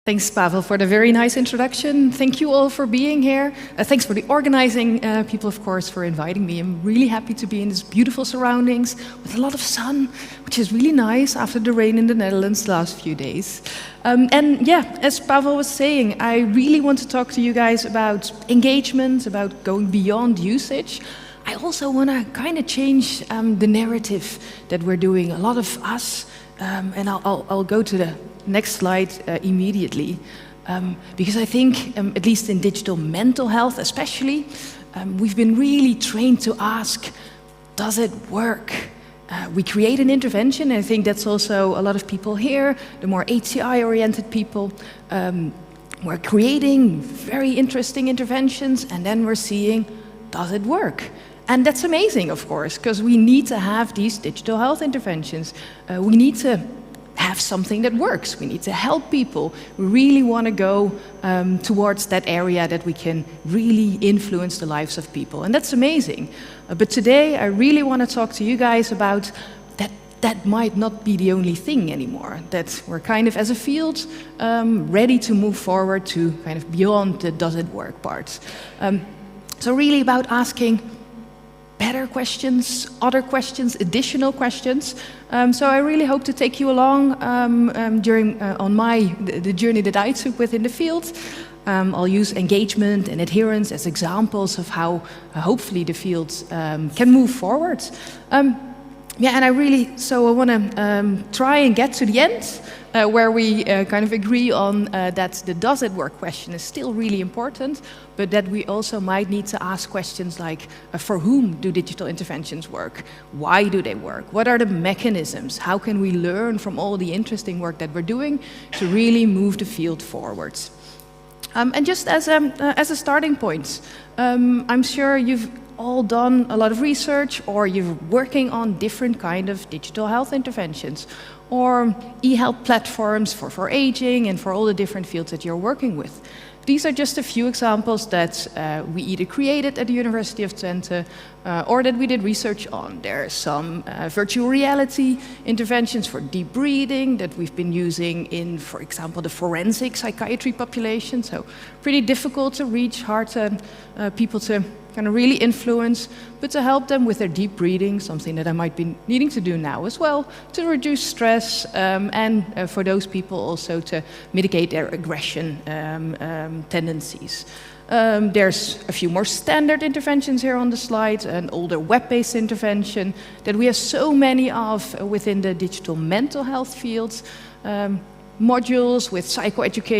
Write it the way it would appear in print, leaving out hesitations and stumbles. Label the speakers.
Speaker 1: Thanks, Pavel, for the very nice introduction. Thank you all for being here. Thanks for the organizing people, of course, for inviting me. I'm really happy to be in these beautiful surroundings with a lot of sun, which is really nice after the rain in the Netherlands the last few days. And yeah, as Pavel was saying, I really want to talk to you guys about engagement, about going beyond usage. I also want to kind of change the narrative that we're doing. A lot of us, and I'll go to the next slide immediately, because I think, at least in digital mental health especially, we've been really trained to ask, does it work? We create an intervention, and I think that's also a lot of people here, the more HCI-oriented people. We're creating very interesting interventions, and then we're seeing, does it work? And that's amazing, of course, because we need to have these digital health interventions. We need to have something that works. We need to help people. We really want to go towards that area that we can really influence the lives of people. And that's amazing. But today, I really want to talk to you guys about that might not be the only thing anymore, that we're kind of, as a field, ready to move forward to kind of beyond the does it work part. So really about asking better questions, other questions, additional questions. So I really hope to take you along on the journey that I took within the field. I'll use engagement and adherence as examples of how hopefully the field can move forward. Yeah, and I want to try and get to the end where we kind of agree on that the does it work question is still really important, but that we also might need to ask questions like, for whom do digital interventions work? Why do they work? What are the mechanisms? How can we learn from all the interesting work that we're doing to really move the field forwards? And just as a starting point, I'm sure you've all done a lot of research, or you're working on different kind of digital health interventions, or e-health platforms for aging and for all the different fields that you're working with. These are just a few examples that we either created at the University of Twente or that we did research on. There are some virtual reality interventions for deep breathing that we've been using in, for example, the forensic psychiatry population. So pretty difficult to reach, hard to people to kind of really influence, but to help them with their deep breathing, something that I might be needing to do now as well, to reduce stress, and for those people also to mitigate their aggression tendencies. There's a few more standard interventions here on the slide, an older web-based intervention that we have so many of within the digital mental health fields, modules with psychoeducation,